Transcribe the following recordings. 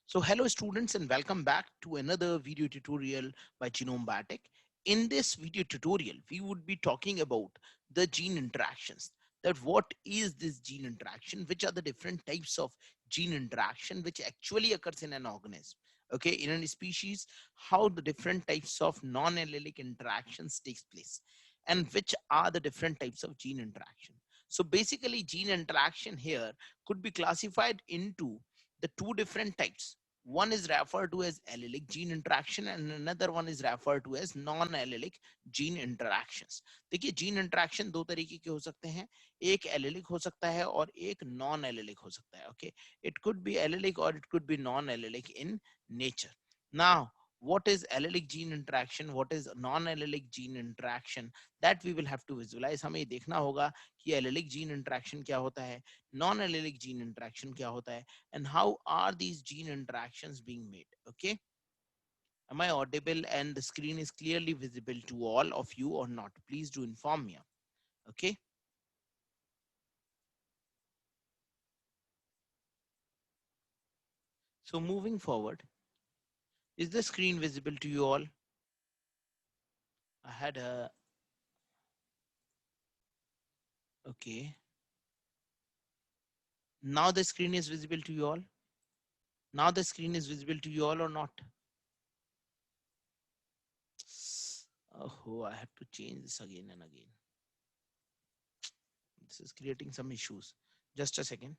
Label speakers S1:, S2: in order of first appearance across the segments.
S1: So hello students and welcome back to another video tutorial by Genome Biotech. In this video tutorial, we would be talking about the gene interactions. That what is this gene interaction? Which are the different types of gene interaction which actually occurs in an organism? Okay, in a species, how the different types of non-allelic interactions takes place and which are the different types of gene interaction. So basically gene interaction here could be classified into the two different types. One is referred to as allelic gene interaction and another one is referred to as non-allelic gene interactions. देखिए gene interaction दो तरीके के हो सकते हैं, एक allylic हो सकता है और एक नॉन एलिलिक हो सकता है. Okay, it could be allelic और it could be non allelic in nature. Now what is allelic gene interaction, what is non-allelic gene interaction, that we will have to visualize. हमें देखना होगा कि allelic gene interaction क्या होता है, non-allelic gene interaction क्या होता है, and how are these gene interactions being made. Okay, am I audible and the screen is clearly visible to all of you or not? Please do inform me. Okay, so moving forward, is the screen visible to you all? I had a okay, now the screen is visible to you all. Now the screen is visible to you all or not? Oh, I have to change this again and again. This is creating some issues. Just a second.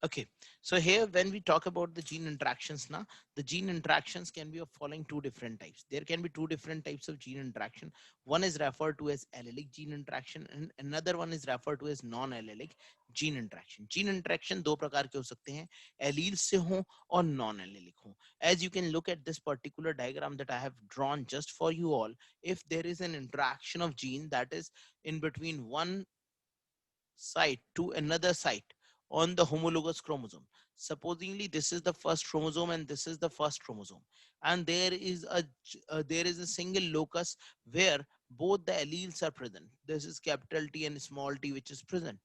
S1: Okay, so here when we talk about the gene interactions now, the gene interactions can be of following two different types. There can be two different types of gene interaction. One is referred to as allelic gene interaction and another one is referred to as non-allelic gene interaction. Gene interaction दो प्रकार के हो सकते हैं, alleles से हो और non-allelic हो. As you can look at this particular diagram that I have drawn just for you all, if there is an interaction of gene that is in between one site to another site on the homologous chromosome. Supposingly this is the first chromosome and this is the first chromosome, and there is a single locus where both the alleles are present. This is capital T and small t which is present,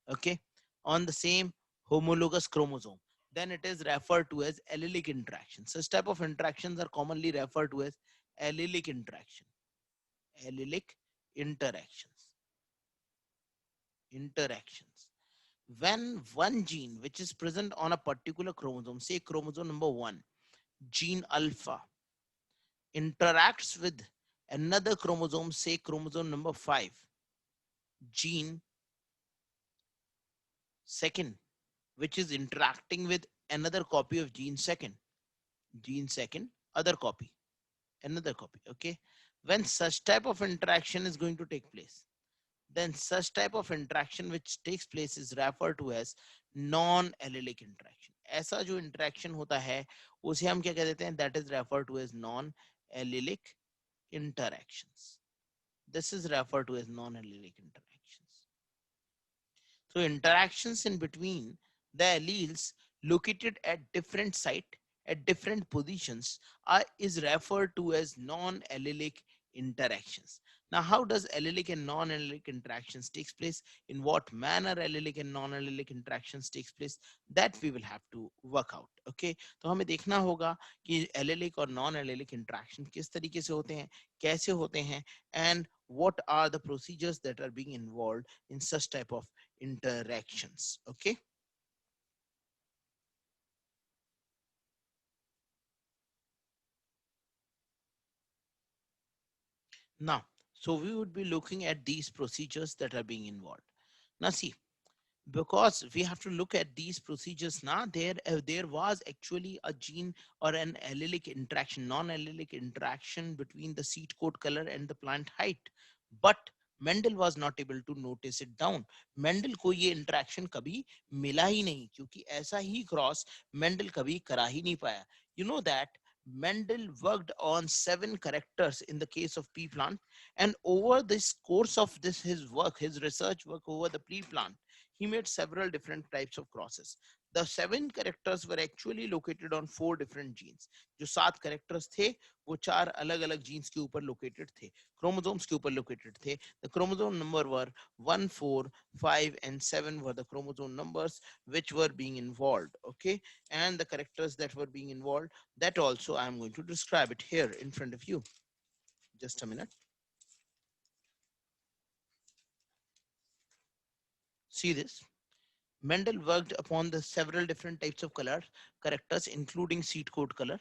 S1: okay, on the same homologous chromosome. Then it is referred to as allelic interaction. Such type of interactions are commonly referred to as allelic interaction. Allelic interactions when one gene which is present on a particular chromosome, say chromosome number 1, gene alpha, interacts with another chromosome, say chromosome number 5, gene second, which is interacting with another copy of gene second, other copy, another copy. Okay, when such type of interaction is going to take place, then such type of interaction which takes place is referred to as non-allelic interaction. ऐसा जो interaction होता है उसे हम क्या कह देते हैं, that is referred to as non-allelic interactions. This is referred to as non-allelic interactions. So interactions in between the alleles located at different site at different positions is referred to as non-allelic interactions. Now, how does allelic and non-allelic interactions takes place? In what manner allelic and non-allelic interactions takes place? That we will have to work out. Okay, तो हमें देखना होगा कि allelic और non-allelic interaction किस तरीके से होते हैं, कैसे होते हैं, and what are the procedures that are being involved in such type of interactions. Okay, now so we would be looking at these procedures that are being involved. Now see, because we have to look at these procedures now, there was actually a gene or an allelic interaction, non-allelic interaction between the seed coat color and the plant height, but Mendel was not able to notice it down. Mendel को ये interaction कभी मिला ही नहीं, क्योंकि ऐसा ही cross Mendel कभी करा ही नहीं पाया. You know that Mendel worked on 7 characters in the case of pea plant, and over this course of this his work, his research work over the pea plant, he made several different types of crosses. The 7 characters were actually located on 4 different genes. जो 7 characters थे वो 4 अलग-अलग genes के ऊपर located थे, chromosomes के ऊपर located थे. The chromosome number were 1, 4, 5 and 7 were the chromosome numbers which were being involved. Okay, and the characters that were being involved, that also I am going to describe it here in front of you. Just a minute. See this. Mendel worked upon the several different types of characters, including seed coat color,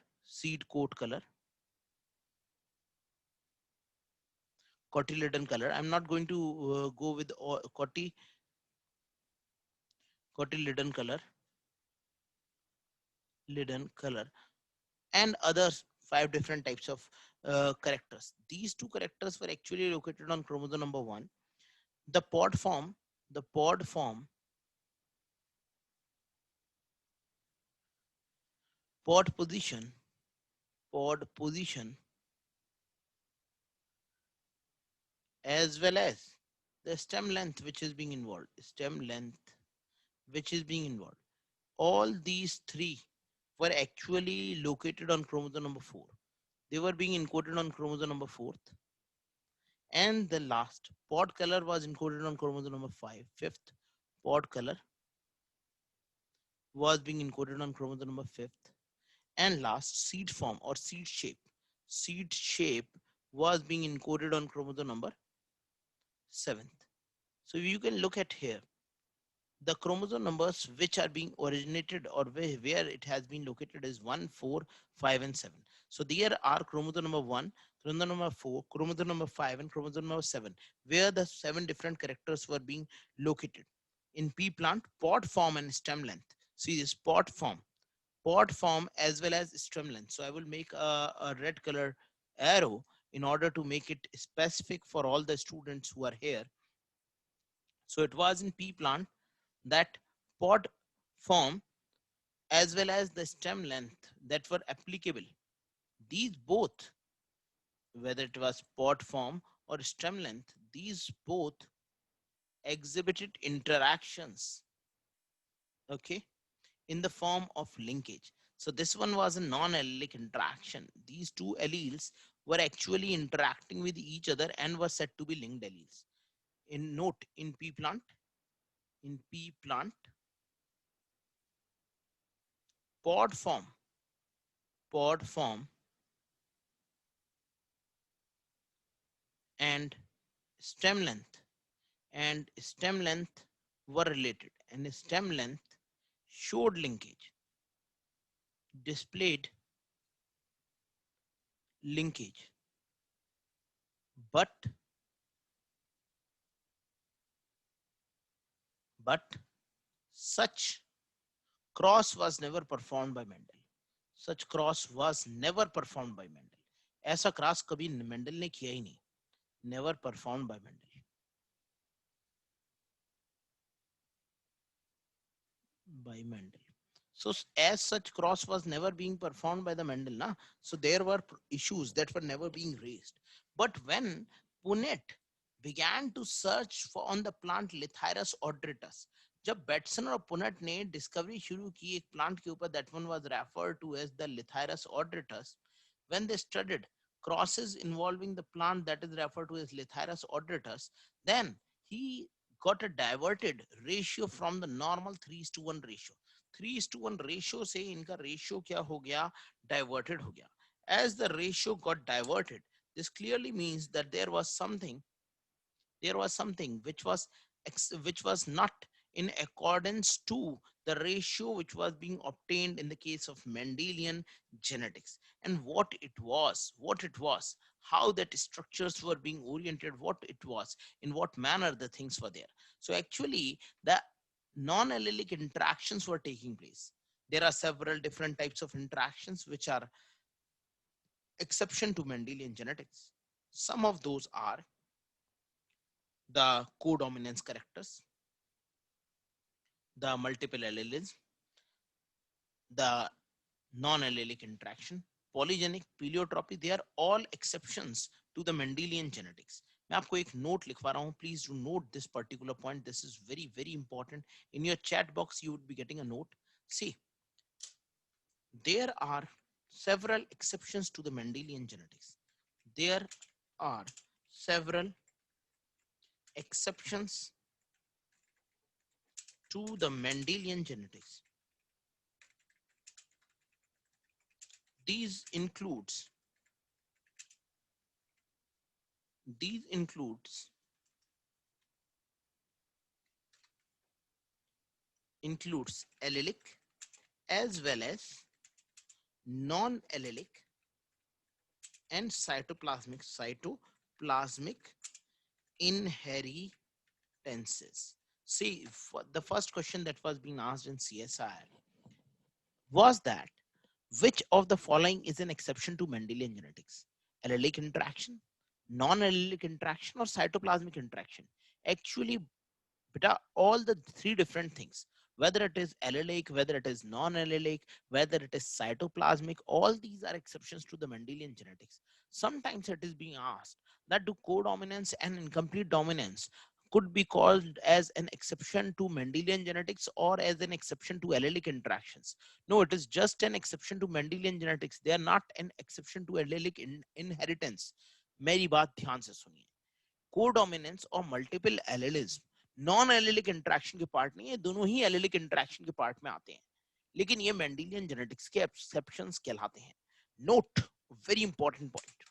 S1: cotyledon color. I'm not going to go with cotyledon color, and others 5 different types of characters. These 2 characters were actually located on chromosome number 1. The pod form, pod position, pod position, as well as the stem length which is being involved, all these 3 were actually located on chromosome number 4. They were being encoded on chromosome number 4th, and the last pod color was encoded on chromosome number 5. Fifth pod color was being encoded on chromosome number 5th, and last seed shape was being encoded on chromosome number 7th. So you can look at here the chromosome numbers which are being originated or where it has been located is 1, 4, 5 and 7. So there are chromosome number 1, chromosome number 4, chromosome number 5 and chromosome number 7 where the 7 different characters were being located. In pea plant, pod form and stem length. See this pod form as well as stem length. So I will make a red color arrow in order to make it specific for all the students who are here. So it was in pea plant that pod form as well as the stem length that were applicable. These both, whether it was pod form or stem length, these both exhibited interactions, okay, in the form of linkage. So this one was a non-allelic interaction. These 2 alleles were actually interacting with each other and were said to be linked alleles. In note, in pea plant, pod form and stem length were related, and stem length showed linkage, displayed linkage, but such cross was never performed by Mendel. Such cross was never performed by Mendel. ऐसा cross कभी Mendel ने किया ही नहीं. Never performed by Mendel. So as such cross was never being performed by the Mendel, na? So there were issues that were never being raised. But when Punnett began to search for on the plant Lithyrus odritus, जब Bateson और Punnett ने discovery शुरू की एक plant के ऊपर, that one was referred to as the Lithyrus odritus. When they studied crosses involving the plant that is referred to as Lithyrus odritus, then he got a diverted ratio from the normal 3:1 ratio. 3:1 ratio से इनका ratio क्या हो गया, diverted हो गया. As the ratio got diverted, this clearly means that there was something which was not in accordance to the ratio which was being obtained in the case of Mendelian genetics. And what it was, how that structures were being oriented, what it was, in what manner the things were there. So actually the non-allelic interactions were taking place. There are several different types of interactions which are exception to Mendelian genetics. Some of those are the codominance characters, the multiple alleles, the non-allelic interaction, polygenic, pleiotropy. They are all exceptions to the Mendelian genetics. मैं आपको एक note लिखवा रहा हूँ, please do not this particular point, this is very very important. In your chat box you would be getting a note. See, there are several exceptions to the Mendelian genetics. There are several exceptions to the Mendelian genetics. These includes these includes includes allelic as well as non-allelic and cytoplasmic inheritances. See, the first question that was being asked in CSIR was that which of the following is an exception to Mendelian genetics? Allelic interaction, non-allelic interaction, or cytoplasmic interaction? Actually, beta, all the three different things, whether it is allelic, whether it is non-allelic, whether it is cytoplasmic, all these are exceptions to the Mendelian genetics. Sometimes it is being asked that do codominance and incomplete dominance could be called as an exception to Mendelian genetics or as an exception to allelic interactions. No, it is just an exception to Mendelian genetics. They are not an exception to allelic inheritance. मेरी बात ध्यान से सुनिए. Codominance और multiple allelism non allylic interaction के part नहीं है, दोनों ही एलेलिक इंटरेक्शन के पार्ट में आते हैं, लेकिन ये मेंडेलियन जेनेटिक्स के एक्सेप्शंस कहलाते हैं. Note, very important point.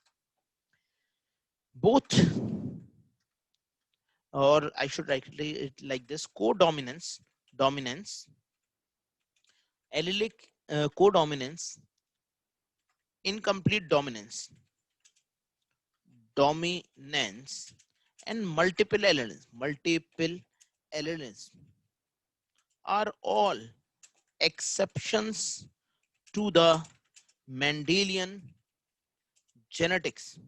S1: Both, और I should write it like this, codominance, dominance, allelic codominance, incomplete dominance, and multiple alleles are all exceptions to the Mendelian genetics.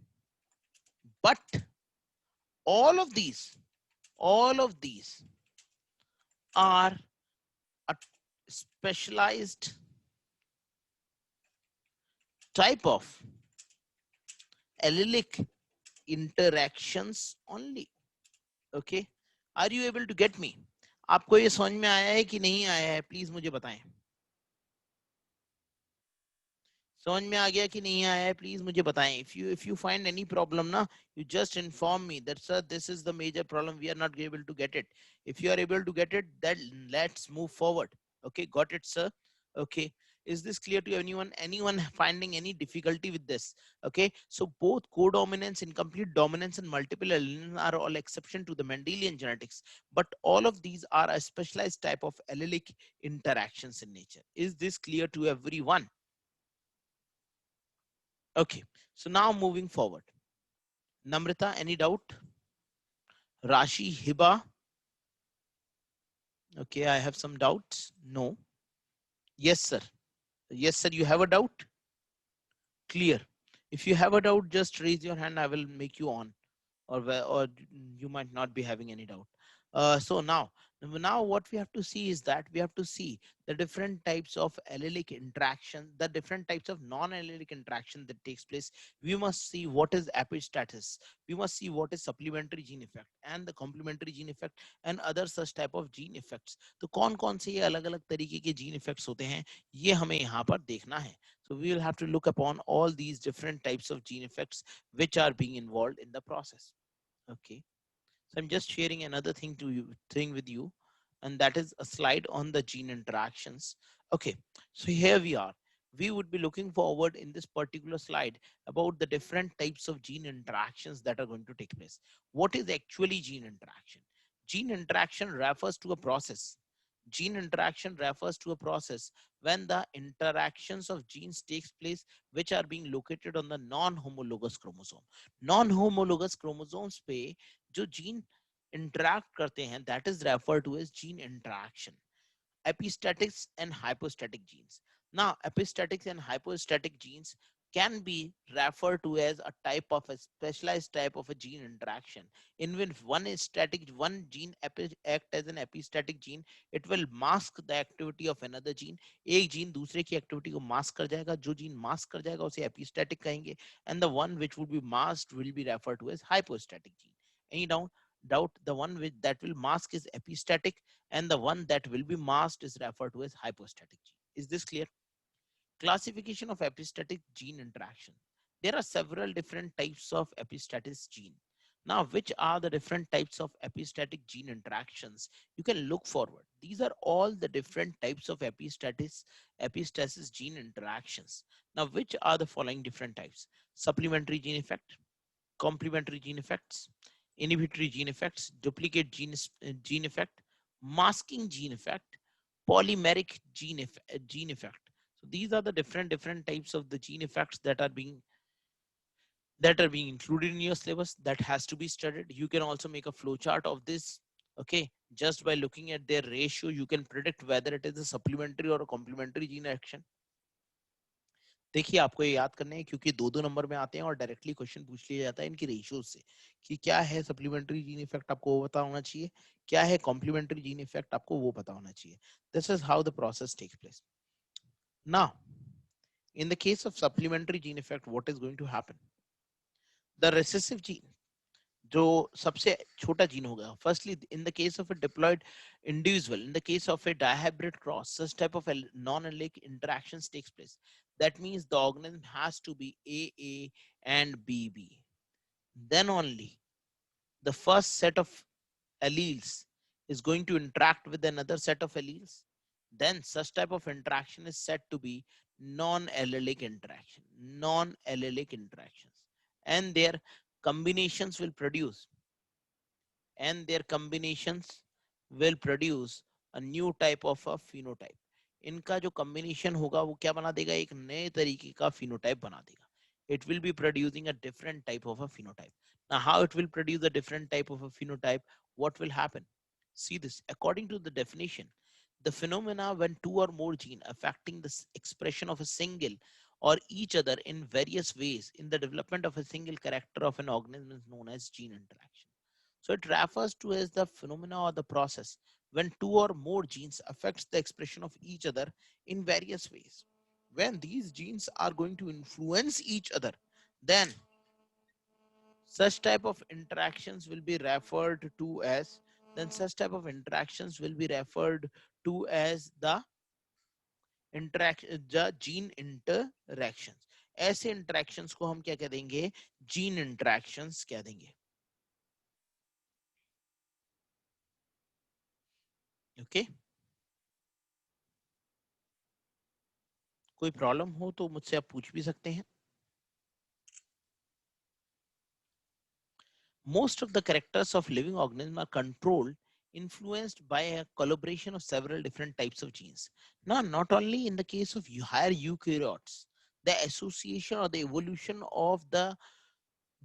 S1: But all of these are a specialized type of allelic interactions only. Okay, are you able to get me? आपको ये समझ में आया है कि नहीं आया है, प्लीज मुझे बताएं. समझ में आ गया कि नहीं आया है, प्लीज मुझे बताएं. if you find any problem ना, you just inform me that sir this is the major problem, we are not able to get it. If you are able to get it, then let's move forward. Okay, got it sir? Okay, is this clear to anyone finding any difficulty with this? Okay, so both codominance, incomplete dominance, and multiple alleles are all exception to the Mendelian genetics, but all of these are a specialized type of allelic interactions in nature. Is this clear to everyone? Okay, so now moving forward. Namrata, any doubt? Rashi, Hiba? Okay, I have some doubts. No. Yes, sir. Yes, sir, you have a doubt? Clear. If you have a doubt, just raise your hand. I will make you on. Or you might not be having any doubt. So now what we have to see is that we have to see the different types of allelic interaction, the different types of non-allelic interaction that takes place. We must see what is epistatus, we must see what is supplementary gene effect and the complementary gene effect and other such type of gene effects. तो कौन कौन से ये अलग अलग तरीके के gene effects होते हैं, ये हमें यहाँ पर देखना है. So we will have to look upon all these different types of gene effects which are being involved in the process. Okay, so I'm just sharing another thing with you, and that is a slide on the gene interactions. Okay, so here we are. We would be looking forward in this particular slide about the different types of gene interactions that are going to take place. What is actually gene interaction? Gene interaction refers to a process. Gene interaction refers to a process when the interactions of genes takes place which are being located on the non-homologous chromosome. Non-homologous chromosomes पे जो gene interact करते हैं, that is referred to as gene interaction. Epistatics and hypostatic genes. Now, epistatics and hypostatic genes can be referred to as a type of a specialized type of a gene interaction. In which one is static, one gene act as an epistatic gene, it will mask the activity of another gene. एक gene दूसरे की activity को mask कर जाएगा, जो gene mask कर जाएगा उसे epistatic कहेंगे, and the one which would be masked will be referred to as hypostatic gene. Any doubt? The one which that will mask is epistatic, and the one that will be masked is referred to as hypostatic gene. Is this clear? Classification of epistatic gene interaction. There are several different types of epistatic gene. Now, which are the different types of epistatic gene interactions? You can look forward. These are all the different types of epistasis gene interactions. Now, which are the following different types? Supplementary gene effect, complementary gene effects, inhibitory gene effects, duplicate gene effect, masking gene effect, polymeric gene effect. So these are the different types of the gene effects that are being included in your syllabus that has to be studied. You can also make a flow chart of this. Okay, just by looking at their ratio, you can predict whether it is a supplementary or a complementary gene action. देखिए आपको ये याद करना है क्योंकि दो दो number में आते हैं और डायरेक्टली क्वेश्चन पूछ लिया जाता है इनकी रेशियोज से कि क्या है सप्लीमेंट्री जीन इफेक्ट आपको वो पता होना चाहिए, क्या है कॉम्प्लीमेंट्री जीन इफेक्ट आपको वो पता होना चाहिए. This is how the process takes place. Now in the case of supplementary gene effect, what is going to happen? The recessive gene, जो सबसे छोटा जीन होगा, firstly in the case of a diploid individual, in the case of a dihybrid cross, such type of non-allelic interactions takes place. That means the organism has to be AA and BB. Then only the first set of alleles is going to interact with another set of alleles. Then such type of interaction is said to be non-allelic interaction, non-allelic interactions, and their combinations will produce a new type of a phenotype. इनका जो combination होगा वो क्या बना देगा, एक नए तरीके का phenotype बना देगा. It will be producing a different type of a phenotype. Now how it will produce a different type of a phenotype, what will happen? See this, according to the definition, the phenomena when two or more genes affecting the expression of a single or each other in various ways in the development of a single character of an organism is known as gene interaction. So it refers to as the phenomena or the process when two or more genes affects the expression of each other in various ways. When these genes are going to influence each other, then such type of interactions will be referred to as the gene interactions. ऐसे interactions को हम क्या कह देंगे, gene interactions कह देंगे. Okay, कोई problem हो तो मुझसे आप पूछ भी सकते हैं. Most of the characters of living organisms are controlled, influenced by a collaboration of several different types of genes. Now, not only in the case of higher eukaryotes, the association or the evolution of the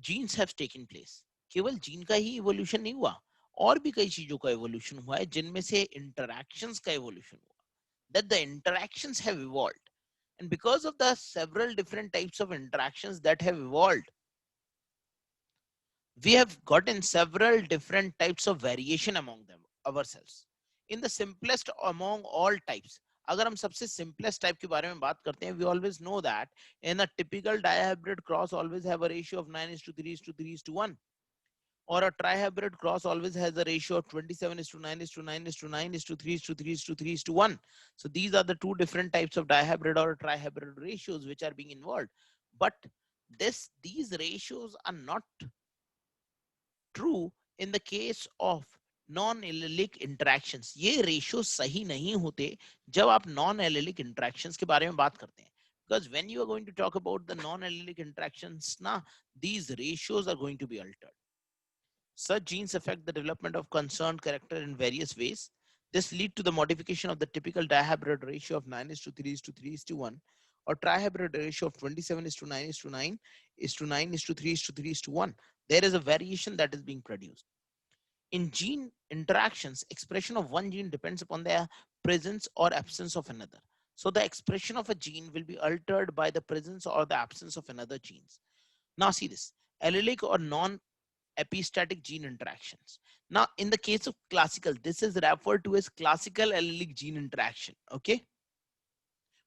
S1: genes have taken place. केवल gene का ही evolution नहीं हुआ, और भी कई चीजों का evolution हुआ है जिनमें से interactions का evolution हुआ. That the interactions have evolved, and because of the several different types of interactions that have evolved, we have gotten several different types of variation among them ourselves. In the simplest among all types, अगर हम सबसे simplest type के बारे में बात करते हैं, we always know that in a typical dihybrid cross always have a ratio of 9:3:3:1, or a trihybrid cross always has a ratio of 27:9:9:9:3:3:3:1. So these are the two different types of dihybrid or trihybrid ratios which are being involved. But these ratios are not true in the case of non-allelic interactions. ये ratios सही नहीं होते जब आप non-allelic interactions के बारे में बात करते हैं. Because when you are going to talk about the non-allelic interactions, these ratios are going to be altered. Such genes affect the development of concerned character in various ways. This leads to the modification of the typical dihybrid ratio of 9:3:3:1, or trihybrid ratio of 27:9:9:9:3:3:1. There is a variation that is being produced. In gene interactions, expression of one gene depends upon the presence or absence of another. So the expression of a gene will be altered by the presence or the absence of another genes. Now see this, allelic or non-epistatic gene interactions. Now in the case of classical, this is referred to as classical allelic gene interaction. Okay,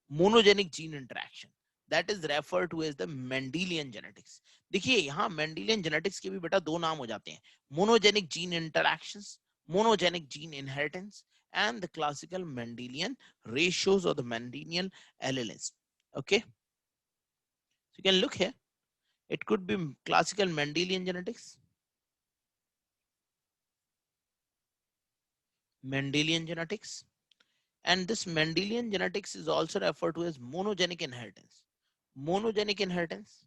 S1: monogenic gene interaction. that is referred to as the Mendelian genetics. देखिए यहाँ Mendelian genetics के भी बेटा दो नाम हो जाते हैं, monogenic gene interactions, monogenic gene inheritance, and the classical Mendelian ratios or the Mendelian alleles. Okay, so you can look here. It could be classical Mendelian genetics, Mendelian genetics, and this Mendelian genetics is also referred to as monogenic inheritance. Monogenic inheritance.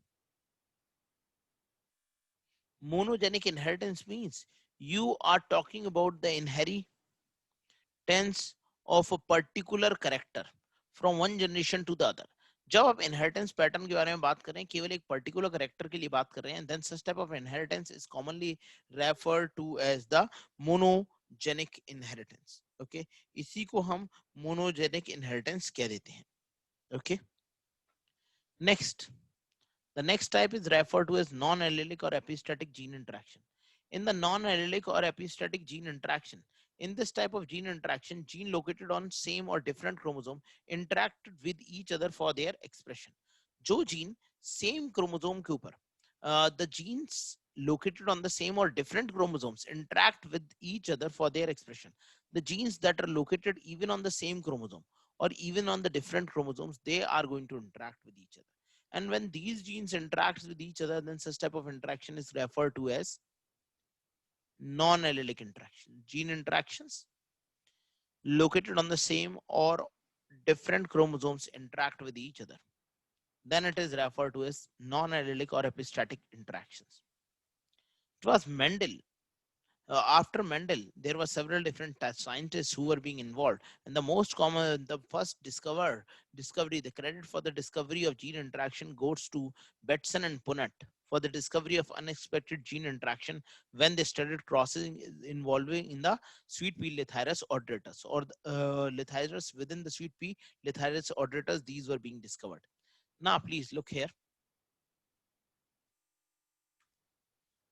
S1: Monogenic inheritance means you are talking about the inheritance of a particular character from one generation to the other. जब आप inheritance pattern के बारे में बात कर रहे हैं, केवल एक particular character के लिए बात कर रहे हैं, then such type of inheritance is commonly referred to as the monogenic inheritance. Okay, इसी को हम monogenic inheritance कह देते हैं. Okay, next. The next type is referred to as non-allelic or epistatic gene interaction. In the non-allelic or epistatic gene interaction, in this type of gene interaction, gene located on same or different chromosome interact with each other for their expression. जो gene same chromosome के ऊपर, the genes located on the same or different chromosomes interact with each other for their expression. The genes that are located even on the same chromosome or even on the different chromosomes, they are going to interact with each other. And when these genes interact with each other, then such type of interaction is referred to as non-allelic interaction. Gene interactions located on the same or different chromosomes interact with each other. Then it is referred to as non-allelic or epistatic interactions. It was Mendel. After Mendel, there were several different scientists who were being involved, and the most common, the first discovery, the credit for the discovery of gene interaction goes to Betson and Punnett for the discovery of unexpected gene interaction when they studied crosses involving in the sweet pea Lithyrus oderatus or Lithyrus within the sweet pea Lithyrus oderatus. These were being discovered. Now, please look here.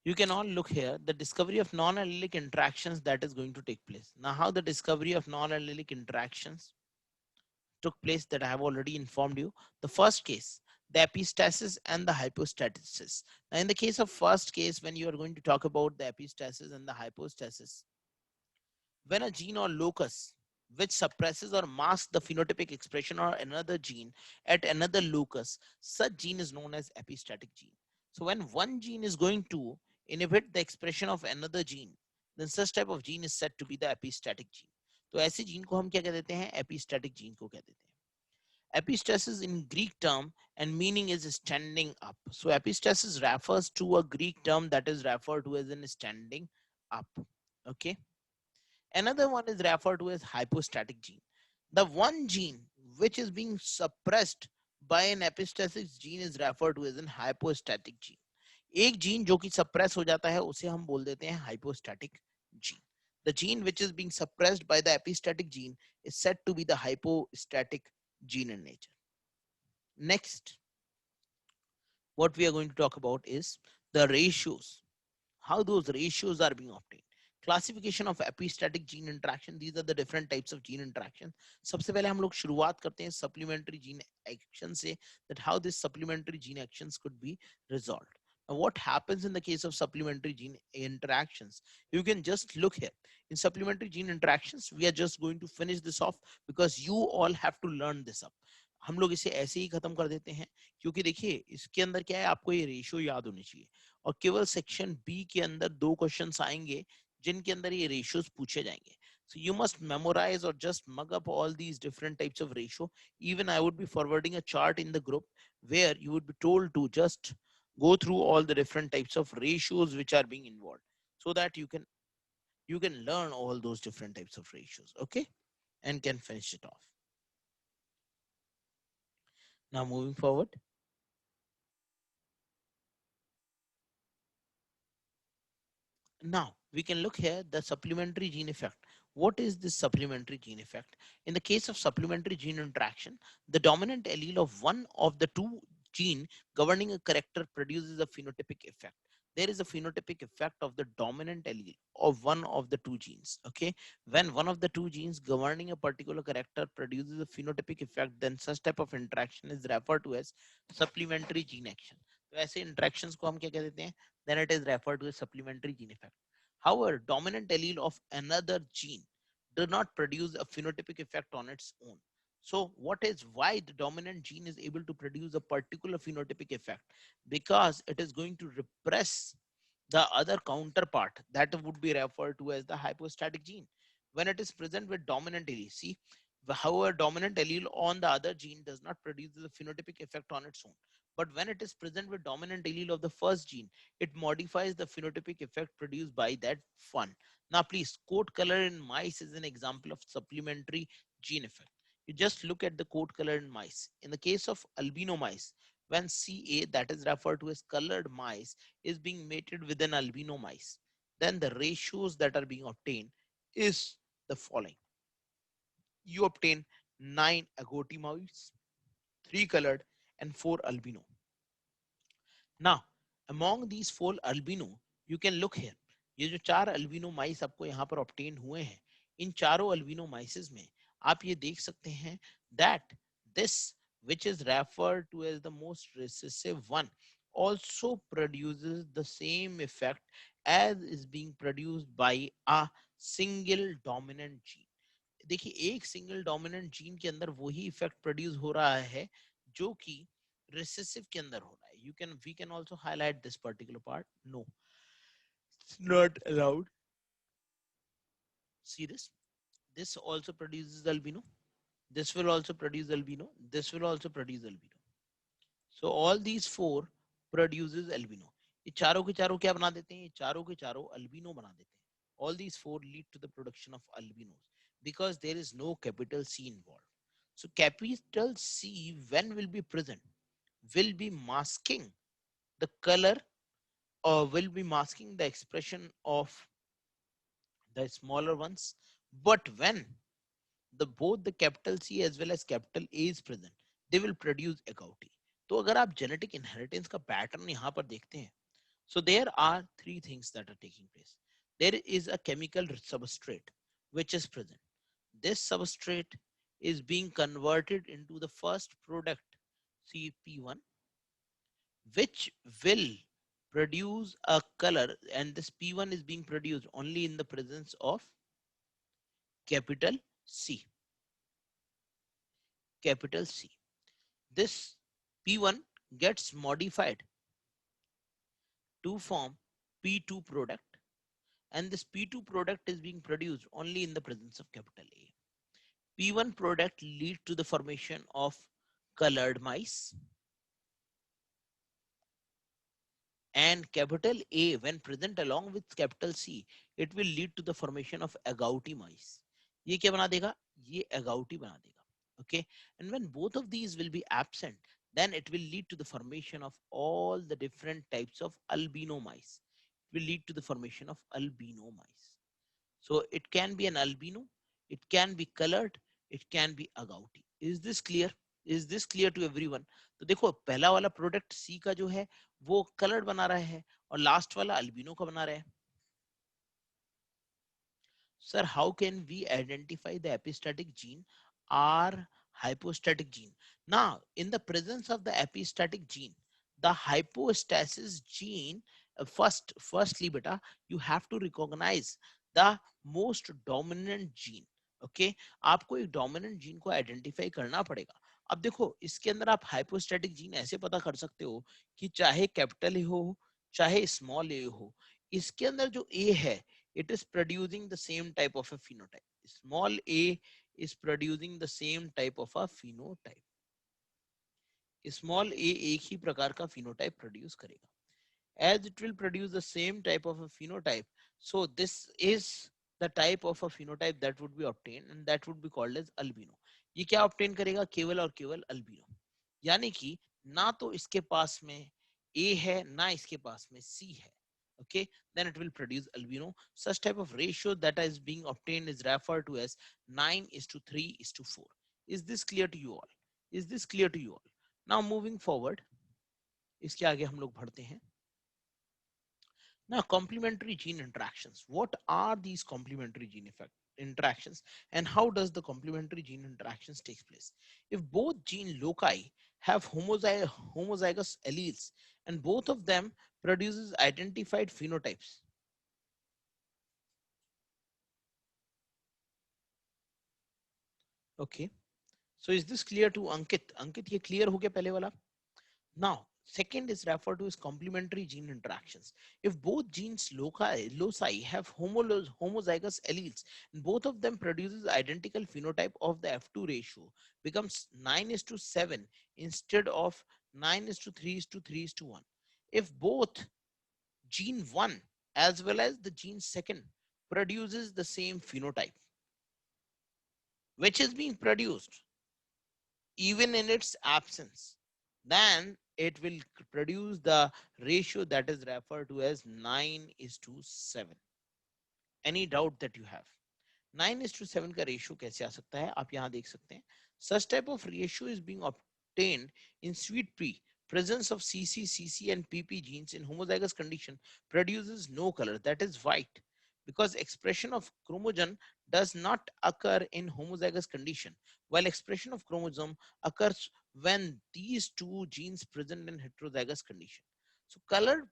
S1: You can all look here, the discovery of non-allelic interactions that is going to take place. Now, how the discovery of non-allelic interactions took place, that I have already informed you. The first case, the epistasis and the hypostasis. Now, in the case of first case, when you are going to talk about the epistasis and the hypostasis, when a gene or locus which suppresses or masks the phenotypic expression or another gene at another locus, such gene is known as epistatic gene. So when one gene is going to inhibit the expression of another gene, then such type of gene is said to be the epistatic gene. तो ऐसे gene को हम क्या कह देते हैं? Epistatic gene को कह देते हैं. Epistasis in Greek term and meaning is standing up. So epistasis refers to a Greek term that is referred to as in standing up. Okay. Another one is referred to as hypostatic gene. The one gene which is being suppressed by an epistatic gene is referred to as an hypostatic gene. एक gene जो कि suppress हो जाता है उसे हम बोल देते हैं hypostatic gene. The gene which is being suppressed by the epistatic gene is said to be the hypostatic gene in nature. Next, what we are going to talk about is the ratios, how those ratios are being obtained. Classification of epistatic gene interaction. These are the different types of gene interaction. सबसे पहले हम लोग शुरुआत करते हैं supplementary gene action से, that how this supplementary gene actions could be resolved. Now, what happens in the case of supplementary gene interactions? You can just look here. In supplementary gene interactions, we are just going to finish this off because you all have to learn this up. हम लोग इसे ऐसे ही खत्म कर देते हैं क्योंकि देखिए इसके अंदर क्या है, आपको ये रेशियो याद होनी चाहिए और केवल सेक्शन बी के अंदर दो क्वेश्चंस आएंगे जिनके अंदर ये ratios पूछे जाएंगे. So you must memorize or just mug up all these different types of ratio. Even I would be forwarding a chart in the group where you would be told to just go through all the different types of ratios which are being involved so that you can learn all those different types of ratios. Okay, and can finish it off. Now moving forward. Now we can look here the supplementary gene effect. What is this supplementary gene effect? In the case of supplementary gene interaction, the dominant allele of one of the two gene governing a character produces a phenotypic effect. there is a phenotypic effect of the dominant allele of one of the two genes. Okay, when one of the two genes governing a particular character produces a phenotypic effect, then such type of interaction is referred to as supplementary gene action. तो ऐसे interactions को हम क्या कह देते हैं? Then it is referred to as supplementary gene effect. However, dominant allele of another gene do not produce a phenotypic effect on its own. So what is why the dominant gene is able to produce a particular phenotypic effect? Because it is going to repress the other counterpart that would be referred to as the hypostatic gene. When it is present with dominant allele, see, however, dominant allele on the other gene does not produce the phenotypic effect on its own. But when it is present with dominant allele of the first gene, it modifies the phenotypic effect produced by that one. Now, please, coat color in mice is an example of supplementary gene effect. You just look at the coat color in mice. In the case of albino mice, when CA, that is referred to as colored mice, is being mated with an albino mice, then the ratios that are being obtained is the following. You obtain 9 agouti mice, 3 colored, and 4 albino. Now, among these 4 albino, you can look here. ये जो 4 albino mice आपको यहाँ पर obtain हुए हैं, इन चारों albino mices में आप ये देख सकते हैं that this, which is referred to as the most recessive one, also produces the same effect as is being produced by a single dominant gene. देखिए एक सिंगल डोमिनेंट जीन के अंदर वही इफेक्ट प्रोड्यूस हो रहा है जो कि रिसेसिव के अंदर हो रहा है. You can, we can also highlight this particular part. No, it's not allowed. See this, this also produces albino, this will also produce albino, this will also produce albino. So all these four produces albino. ये चारों के चारों क्या बना देते हैं? ये चारों के चारों albino बना देते हैं. All these four lead to the production of albinos because there is no capital C involved. So capital C, when will be present, will be masking the color or will be masking the expression of the smaller ones. But when the both the capital C as well as capital A is present, they will produce agouti. तो अगर आप genetic inheritance का pattern यहाँ पर देखते हैं, so there are three things that are taking place. There is a chemical substrate which is present. This substrate is being converted into the first product CP1, which will produce a color, and this P1 is being produced only in the presence of capital C. Capital C. This P1 gets modified to form P2 product, and this P2 product is being produced only in the presence of capital A. P1 product leads to the formation of colored mice, and capital A, when present along with capital C, it will lead to the formation of agouti mice. ये क्या बना देगा? ये agouti बना देगा. Okay, and when both of these will be absent, then it will lead to the formation of all the different types of albino mice. It will lead to the formation of albino mice. So it can be an albino, it can be colored, it can be agouti. Is this clear? Is this clear to everyone? तो देखो पहला वाला product सी का जो है वो coloured बना रहा है और लास्ट वाला अल्बिनो का बना रहा है. Sir, how can we identify the epistatic gene or hypostatic gene? Now, in the presence of the epistatic gene, the hypostasis gene, firstly, beta, you have to recognize the most dominant gene. Okay, आपको एक dominant gene को identify करना पड़ेगा. अब देखो इसके अंदर आप हाइपोस्टैटिक जीन ऐसे पता कर सकते हो कि चाहे कैपिटल ए हो चाहे स्मॉल ए हो, इसके अंदर जो ए है it is producing the same type of a phenotype. Small a is producing the same type of a phenotype. Small a एक ही प्रकार का phenotype produce करेगा. As it will produce the same type of a phenotype, so this is the type of a phenotype that would be obtained and that would be called as albino. ये क्या obtain करेगा? केवल और केवल albino. यानी कि ना तो इसके पास में A है ना इसके पास में C है. Okay, then it will produce albino. Such type of ratio that is being obtained is referred to as 9:3:4. Is this clear to you all? Is this clear to you all? Now moving forward, इसके आगे हम लोग बढ़ते हैं. Now, complementary gene interactions. What are these complementary gene interactions, and how does the complementary gene interactions take place? If both gene loci have homozygous alleles and both of them produces identified phenotypes. Okay. So is this clear to Ankit? Ankit, ये clear हो गया पहले वाला? Now, second is referred to as complementary gene interactions. If both genes loci have homozygous alleles, and both of them produces identical phenotype of the F2 ratio becomes 9 is to 7 instead of 9 is to 3 is to 3 is to 1. If both gene 1 as well as the gene second produces the same phenotype, which is being produced even in its absence, then it will produce the ratio that is referred to as 9 is to 7. Any doubt that you have? 9 is to 7 का ratio कैसे आ सकता है, आप यहां देख सकते हैं. Such type of ratio is being obtained in sweet pea. Presence of CC, CC and PP genes in homozygous condition produces no color, that is white, because expression of chromosome does not occur in homozygous condition, while expression of chromosome occurs when these two genes present in heterozygous condition. So color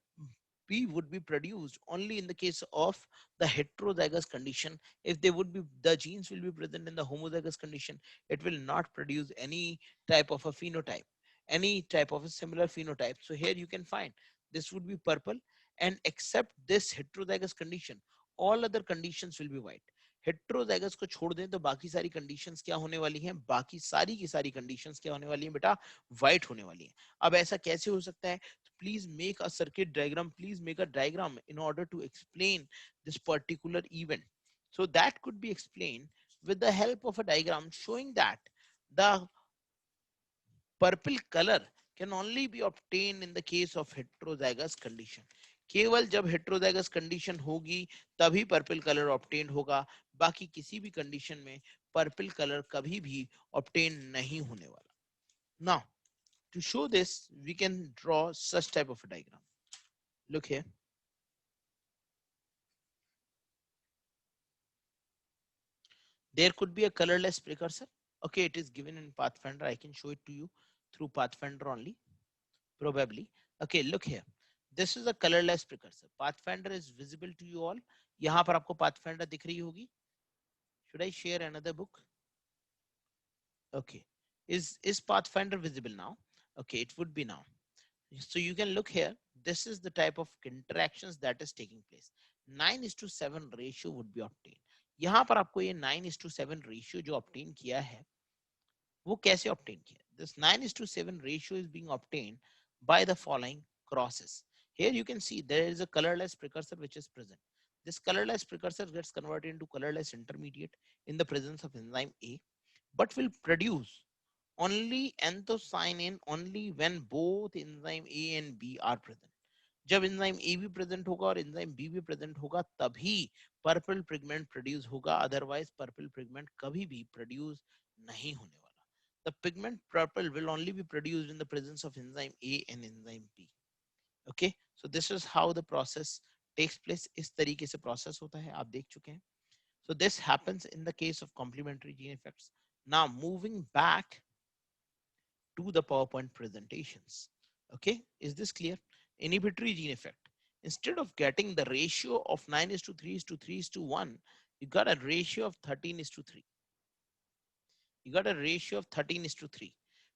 S1: P would be produced only in the case of the heterozygous condition. If they would be, the genes will be present in the homozygous condition, it will not produce any type of a phenotype, any type of a similar phenotype. So here you can find this would be purple, and except this heterozygous condition, all other conditions will be white. Heterozygous को छोड़ दें तो बाकी सारी conditions क्या होने वाली हैं, बाकी सारी की सारी कंडीशंस क्या होने वाली हैं बेटा, व्हाइट होने वाली हैं. अब ऐसा कैसे हो सकता है? Please make a circuit diagram, please make a diagram in order to explain this particular event. So that could be explained with the help of a diagram showing that the purple color can only be obtained in the case of heterozygous condition. केवल जब heterozygous condition होगी तभी purple color obtained होगा, बाकी किसी भी condition में purple color कभी भी obtain नहीं होने वाला. Now, to show this, we can draw such type of a diagram. Look here. There could be a colorless precursor. Okay, it is given in Pathfinder. I can show it to you through Pathfinder only, probably. Okay, look here. This is a colorless precursor. Pathfinder is visible to you all. यहाँ पर आपको Pathfinder दिख रही होगी. Should I share another book? Okay. Is Pathfinder visible now? Okay, it would be now. So you can look here. This is the type of interactions that is taking place. 9 is to 7 ratio would be obtained. यहाँ पर आपको ये 9 is to 7 ratio जो obtain किया है, वो कैसे obtain किया? This 9 is to 7 ratio is being obtained by the following crosses. Here you can see there is a colorless precursor which is present. This colorless precursor gets converted into colorless intermediate in the presence of enzyme A, but will produce only anthocyanin only when both enzyme A and B are present. जब enzyme A भी present होगा और enzyme B भी present होगा तभी purple pigment produce होगा, otherwise purple pigment कभी भी प्रोड्यूस नहीं होने वाला. The pigment purple will only be produced in the presence of enzyme A and enzyme B. Okay, so this is how the process takes place. इस तरीके से process होता है, आप देख चुके हैं. So this happens in the case of complementary gene effects. Now moving back to the PowerPoint presentations. Okay, is this clear? Inhibitory gene effect. Instead of getting the ratio of 9 is to 3 is to 3 is to 1, you got a ratio of 13 is to 3. You got a ratio of 13 is to 3.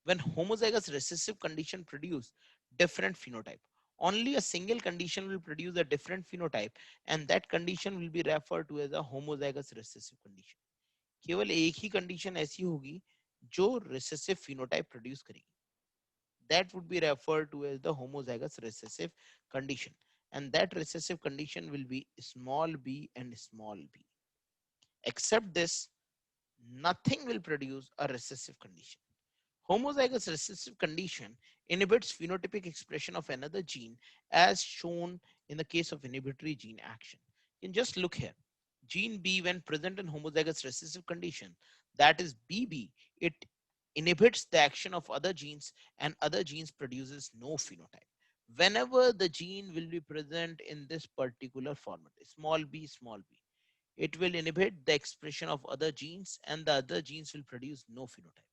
S1: When homozygous recessive condition produce different phenotype, only a single condition will produce a different phenotype, and that condition will be referred to as a homozygous recessive condition. केवल एक ही condition ऐसी होगी जो recessive phenotype produce करेगी. That would be referred to as the homozygous recessive condition, and that recessive condition will be small b and small b. Except this, nothing will produce a recessive condition. Homozygous recessive condition inhibits phenotypic expression of another gene as shown in the case of inhibitory gene action. You can just look here. Gene B, when present in homozygous recessive condition, that is BB, it inhibits the action of other genes and other genes produces no phenotype. Whenever the gene will be present in this particular format, small b, it will inhibit the expression of other genes and the other genes will produce no phenotype.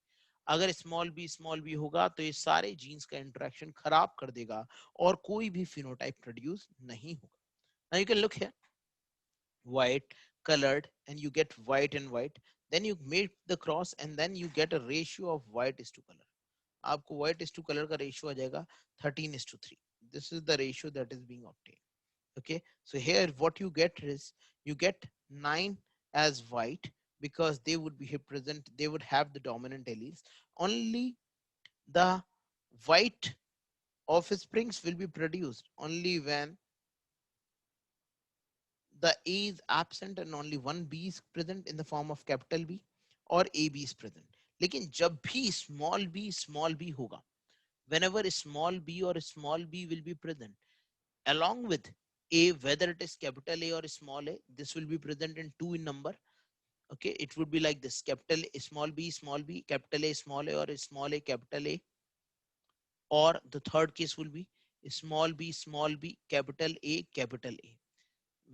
S1: अगर small B होगा तो ये सारे jeans का interaction खराब कर देगा और कोई भी फिनोटाइप प्रोड्यूस नहीं होगा. Now you can look here, white, colored, and you get white and white. Then you make the cross and then you get a ratio of white is to color. आपको white is to color का ratio आ जाएगा 13:3. This is the ratio that is being obtained. Okay, so here what you get is you get 9 as white because they would be present, they would have the dominant alleles. Only the white offsprings will be produced only when the A is absent and only one B is present in the form of capital B or AB is present. लेकिन जब भी small b होगा, whenever small b or small b will be present along with A, whether it is capital A or small a, this will be present in 2 in number. Okay, it would be like this: capital A, small b, capital A, small a, or small a, capital A. Or the third case will be small b, capital A, capital A.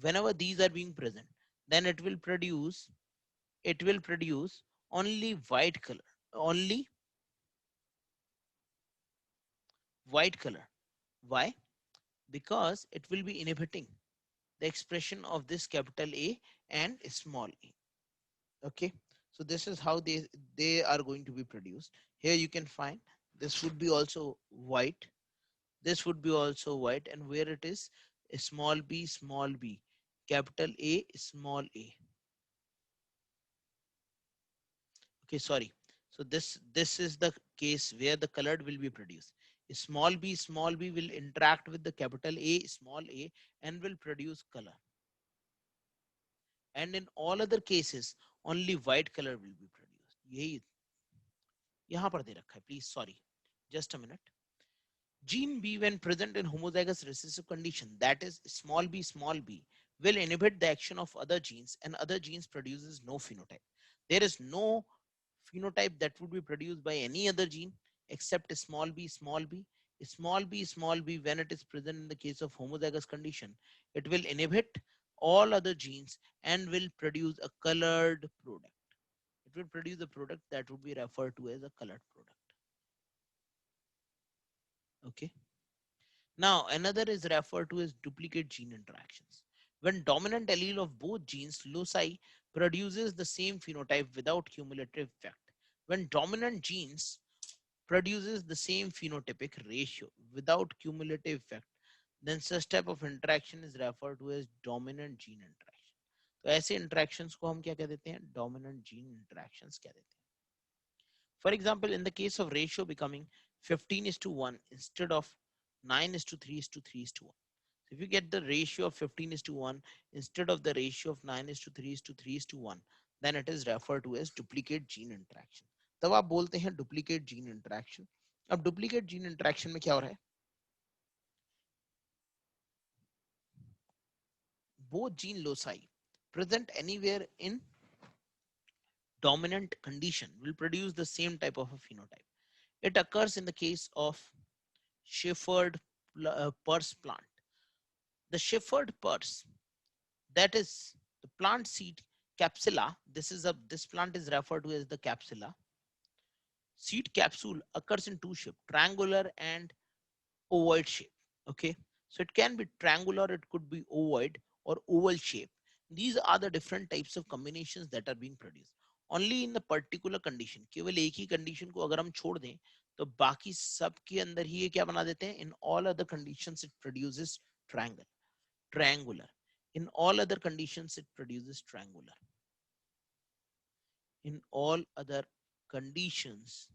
S1: Whenever these are being present, then it will produce only white color, only white color. Why? Because it will be inhibiting the expression of this capital A and small a. Okay, so this is how they are going to be produced. Here you can find this would be also white, this would be also white, and where it is small b, capital A, small a. Okay, sorry. So this is the case where the colored will be produced. Small b will interact with the capital A, small a, and will produce color. And in all other cases, only white color will be produced. यही यहाँ पर दे रखा है, please, sorry, just a minute. Gene B, when present in homozygous recessive condition, that is small b, will inhibit the action of other genes and other genes produces no phenotype. There is no phenotype that would be produced by any other gene except small b, small b. Small b, when it is present in the case of homozygous condition, it will inhibit all other genes and will produce a colored product. It will produce a product that would be referred to as a colored product. Okay. Now, another is referred to as duplicate gene interactions. When dominant allele of both genes loci produces the same phenotype without cumulative effect. When dominant genes produces the same phenotypic ratio without cumulative effect, then such type of interaction is referred to as dominant gene interaction. तो ऐसे interactions को हम क्या कह देते हैं? Dominant gene interactions कह देते हैं. For example, in the case of ratio becoming 15:1 instead of 9:3:3:1. So if you get the ratio of 15:1 instead of the ratio of 9:3:3:1, then it is referred to as duplicate gene interaction. तब आप बोलते हैं duplicate gene interaction. अब duplicate gene interaction में क्या हो रहा है? Both gene loci present anywhere in dominant condition will produce the same type of a phenotype. It occurs in the case of Shepherd purse plant. The Shepherd purse, that is the plant seed capsula. This plant is referred to as the capsula. Seed capsule occurs in two shapes, triangular and ovoid shape. Okay, so it can be triangular, it could be ovoid or oval shape. These are the different types of combinations that are being produced. Only in the particular condition, केवल एक ही condition को अगर हम छोड़ दें तो बाकी सब के अंदर ही ये क्या बना देते हैं? In all other conditions it produces triangular. In all other conditions it produces triangular. In all other conditions,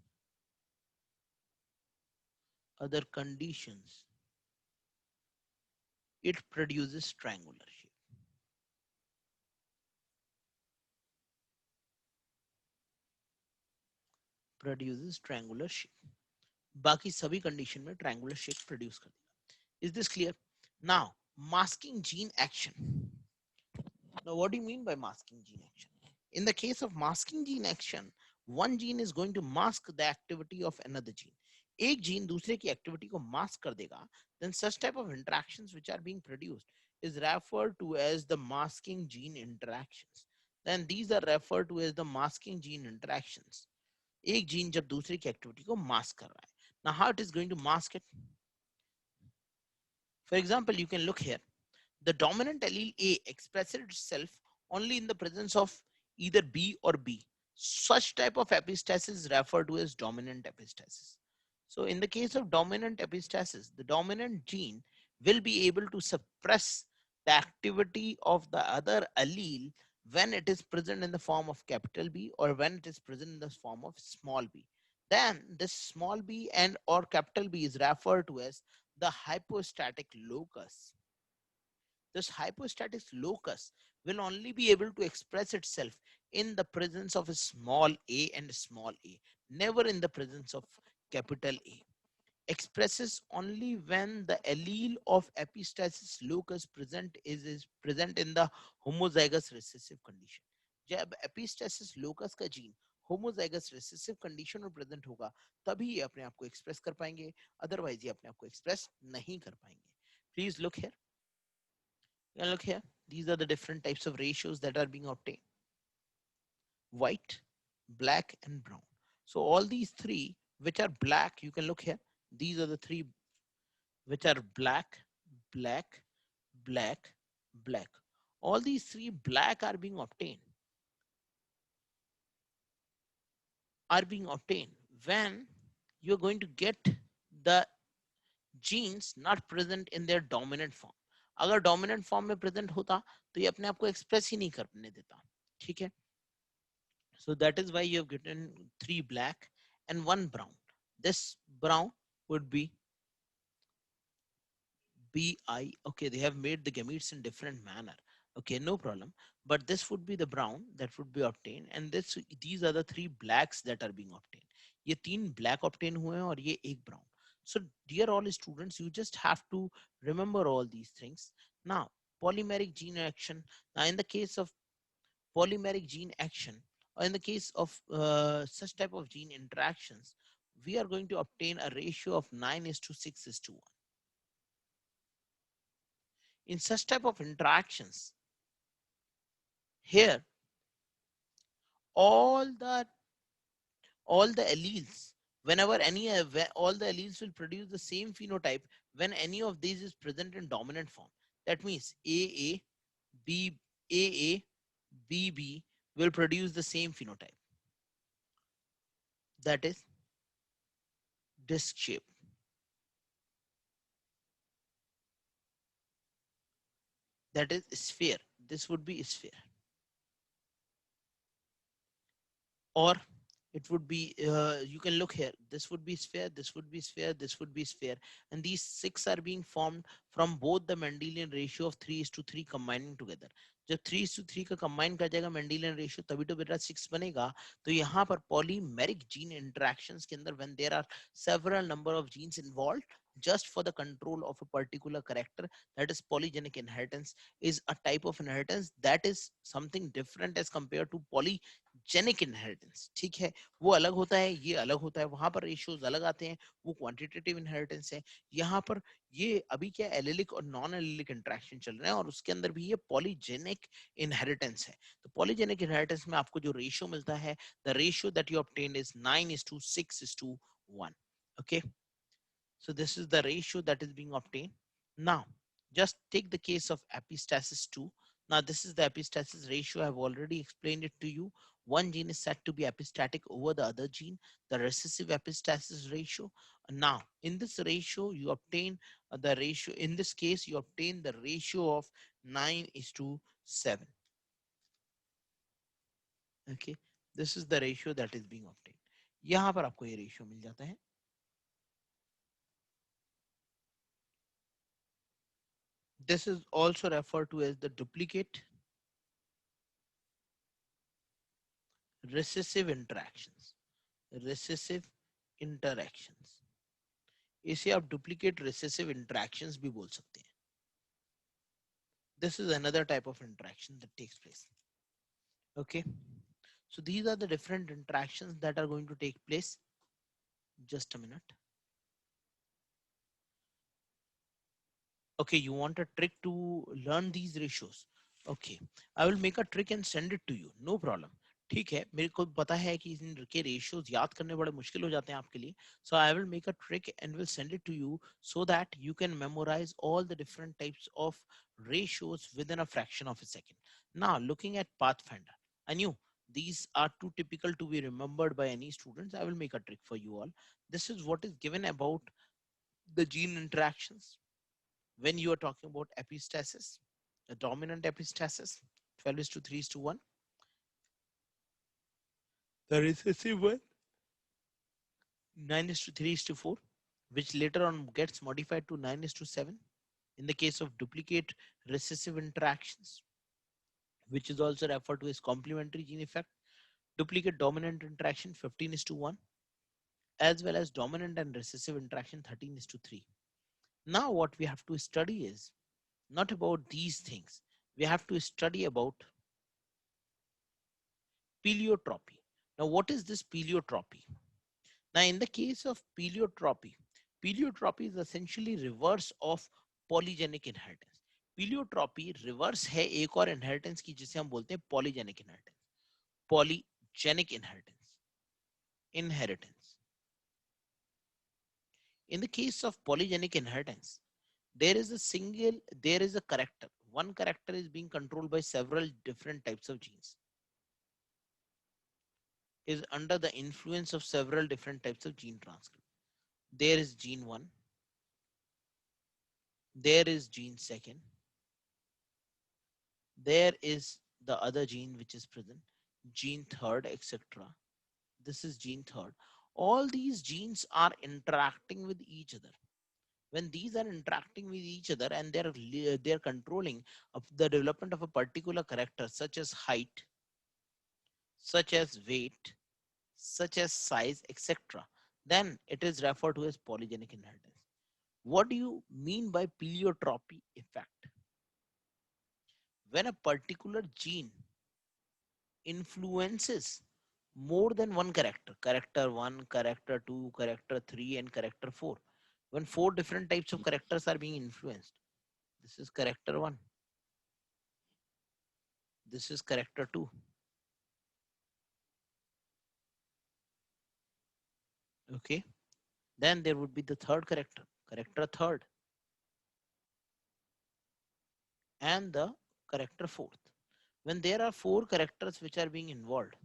S1: it produces triangular shape. Produces triangular shape. बाकी सभी कंडीशन में ट्रायंगुलर शेप प्रोड्यूस कर देगा. Is this clear? Now, masking gene action. Now, what do you mean by masking gene action? In the case of masking gene action, one gene is going to mask the activity of another gene. एक gene दूसरे की activity को mask कर देगा, then such type of interactions which are being produced is referred to as the masking gene interactions. Then these are referred to as the masking gene interactions. एक gene जब दूसरे की activity को mask कर रहा है. Now how it is going to mask it? For example, you can look here. The dominant allele A expresses itself only in the presence of either B or B. Such type of epistasis is referred to as dominant epistasis. So in the case of dominant epistasis, the dominant gene will be able to suppress the activity of the other allele when it is present in the form of capital B or when it is present in the form of small b. Then this small b and or capital B is referred to as the hypostatic locus. This hypostatic locus will only be able to express itself in the presence of a small a and small a, never in the presence of capital A. Expresses only when the allele of epistasis locus is present in the homozygous recessive condition. जब epistasis locus का gene homozygous recessive condition में present होगा तभी ये अपने आप को express कर पाएंगे, otherwise ये अपने आप को express नहीं कर पाएंगे. Please look here. And look here, these are the different types of ratios that are being obtained: white, black, and brown. So all these three which are black, you can look here, these are the three which are black, black, black, black. All these three black are being obtained when you're going to get the genes not present in their dominant form. अगर dominant form में present होता तो ये अपने आप को express ही नहीं करने देता. ठीक है. So that is why you have gotten 3 black and 1 brown. This brown would be BI. Okay, they have made the gametes in different manner. Okay, no problem. But this would be the brown that would be obtained, and these are the 3 blacks that are being obtained. ये 3 black obtain हुए हैं और ये एक brown. So dear all students, you just have to remember all these things. Now, polymeric gene action. Now, in the case of polymeric gene action, or in the case of such type of gene interactions, we are going to obtain a ratio of 9:6:1. In such type of interactions, here all the alleles, whenever all the alleles will produce the same phenotype when any of these is present in dominant form. That means AA, B, AA, BB will produce the same phenotype. That is disc shape. That is sphere. This would be sphere. Or it would be, you can look here, this would be sphere, this would be sphere, this would be sphere, and these 6 are being formed from both the Mendelian ratio of 3:3 combining together. जब 3:3 का combine कर जाएगा Mendelian ratio तभी तो बेटा 6 बनेगा. तो यहाँ पर polymeric gene interactions के अंदर when there are several number of genes involved just for the control of a particular character, that is polygenic inheritance, is a type of inheritance that is something different as compared to polygenic inheritance. ठीक है, वो अलग होता है, ये अलग होता है, वहां पर रेशियोज अलग आते हैं, वो क्वांटिटेटिव इनहेरिटेंस है. यहाँ पर ये अभी क्या एलिलिक और नॉन एलिलिक इंटरेक्शन चल रहे हैं और उसके अंदर भी ये पॉलीजेनिक इनहेरिटेंस है. तो पॉलीजेनिक इनहेरिटेंस में आपको जो रेशियो मिलता है, the ratio that you obtained is 9:6:1. Okay, so this is the ratio that is being obtained. Now just take the case of epistasis 2. Now this is the epistasis ratio. I have already explained it to you. One gene is said to be epistatic over the other gene, the recessive epistasis ratio. Now in this ratio you obtain the ratio, in this case you obtain the ratio of 9:7. Okay, this is the ratio that is being obtained. यहाँ पर आपको ये ratio मिल जाता है. This is also referred to as the duplicate recessive interactions. Recessive interactions. इसे आप duplicate recessive interactions भी बोल सकते हैं. This is another type of interaction that takes place. Okay. So these are the different interactions that are going to take place. Just a minute. Okay, you want a trick to learn these ratios. Okay, I will make a trick and send it to you. No problem. ठीक है, मेरे को पता है कि इनके ratios याद करने बड़े मुश्किल हो जाते हैं आपके लिए. So I will make a trick and will send it to you so that you can memorize all the different types of ratios within a fraction of a second. Now, looking at Pathfinder, I knew these are too typical to be remembered by any students. I will make a trick for you all. This is what is given about the gene interactions when you are talking about epistasis, a dominant epistasis, 12 is to 3 is to 1. The recessive one, 9 is to 3 is to 4, which later on gets modified to 9 is to 7. In the case of duplicate recessive interactions, which is also referred to as complementary gene effect, duplicate dominant interaction 15 is to 1, as well as dominant and recessive interaction 13 is to 3. Now what we have to study is not about these things. We have to study about pleiotropy. Now, what is this pleiotropy? Now, in the case of pleiotropy, pleiotropy is essentially reverse of polygenic inheritance. Pleiotropy reverse है एक और inheritance की जिसे हम बोलते हैं polygenic inheritance. Polygenic inheritance. Inheritance. In the case of polygenic inheritance, there is a character. One character is being controlled by several different types of genes. Is under the influence of several different types of gene transcript. There is gene 1, there is gene 2nd, there is the other gene which is present, gene 3rd, etc. This is gene 3rd. All these genes are interacting with each other. When these are interacting with each other and they're controlling of the development of a particular character such as height, such as weight, such as size, etc., then it is referred to as polygenic inheritance. What do you mean by pleiotropy effect? When a particular gene influences more than one character, character 1, character 2, character 3, and character 4. When 4 different types of characters are being influenced, this is character 1, this is character 2. Okay, then there would be the third character, character 3rd, and the character 4th. When there are 4 characters which are being involved,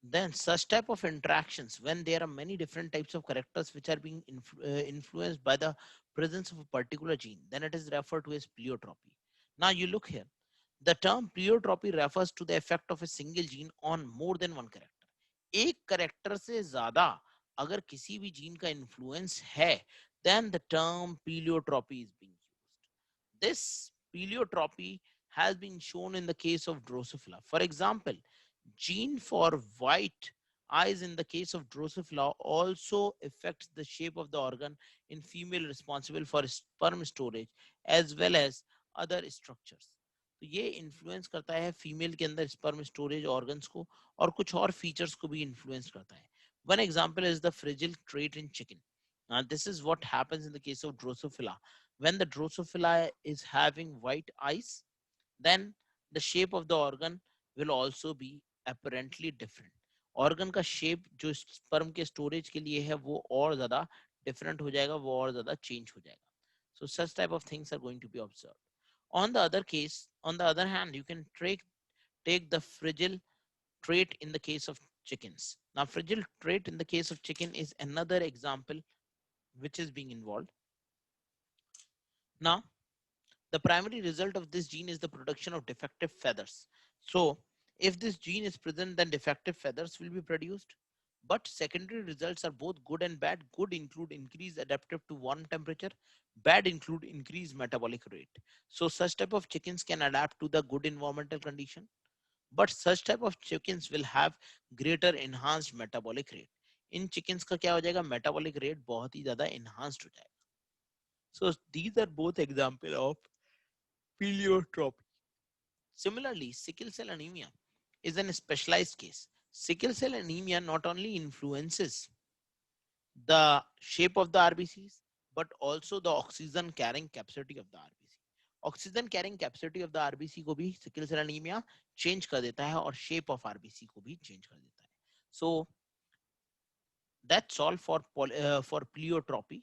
S1: then such type of interactions, when there are many different types of characters which are being influenced by the presence of a particular gene, then it is referred to as pleiotropy. Now you look here, the term pleiotropy refers to the effect of a single gene on more than one character. एक character से ज्यादा अगर किसी भी gene का influence है, then the term pleiotropy is being used. This pleiotropy has been shown in the case of Drosophila. For example, gene for white eyes in the case of Drosophila also affects the shape of the organ in female responsible for sperm storage as well as other structures. तो ये influence करता है female के अंदर sperm storage organs को और कुछ और फीचर्स को भी इन्फ्लुएंस करता है. One example is the fragile trait in chicken. This is what happens in the case of Drosophila. When the Drosophila is having white eyes, then the shape of the organ will also be apparently different. Organ का shape जो sperm के storage के लिए है वो और ज्यादा different हो जाएगा, वो और ज्यादा चेंज हो जाएगा. So such type of things are going to be observed. On the other hand, you can take the fragile trait in the case of chickens. Now, fragile trait in the case of chicken is another example which is being involved. Now, the primary result of this gene is the production of defective feathers. So, if this gene is present, then defective feathers will be produced. But secondary results are both good and bad. Good include increased adaptive to warm temperature. Bad include increased metabolic rate. So such type of chickens can adapt to the good environmental condition. But such type of chickens will have greater enhanced metabolic rate. In chickens का क्या हो जाएगा? Metabolic rate बहुत ही ज़्यादा enhanced हो जाएगा. So these are both example of pleiotropy. Similarly, sickle cell anemia is an specialized case. Sickle cell anemia not only influences the shape of the RBCs, but also the oxygen carrying capacity of the RBC. Oxygen carrying capacity of the RBC को भी sickle cell anaemia change कर देता है और shape of RBC को भी change कर देता है. सो that's all for pleiotropy.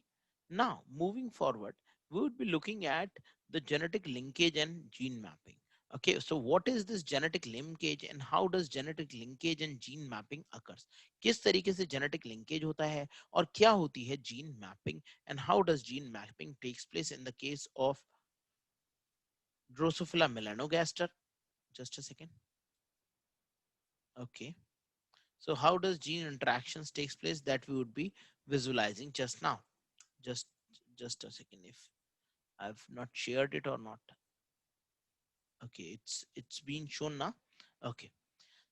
S1: Now moving forward, we would be looking at the genetic linkage and gene mapping. Okay, so what is this genetic linkage and how does genetic linkage and gene mapping occurs? किस तरीके से genetic linkage होता है और क्या होती है gene mapping, and how does gene mapping takes place in the case of Drosophila melanogaster? Just a second. Okay, so how does gene interactions takes place, that we would be visualizing just now. just just a second, if I've not shared it or not. Okay, it's been shown now. Okay,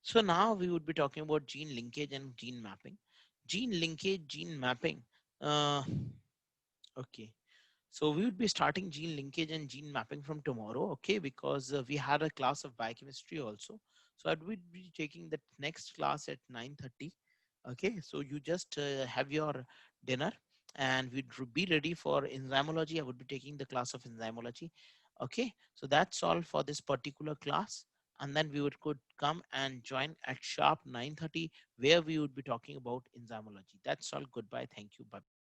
S1: so now we would be talking about gene linkage and gene mapping. Gene linkage, gene mapping. uh okay, so we would be starting gene linkage and gene mapping from tomorrow, okay, because we had a class of biochemistry also. So I would be taking the next class at 9:30. Okay, so you just have your dinner and we'd be ready for enzymology. I would be taking the class of enzymology. Okay, so that's all for this particular class. And then we would could come and join at sharp 9:30, where we would be talking about enzymology. That's all. Goodbye. Thank you. Bye.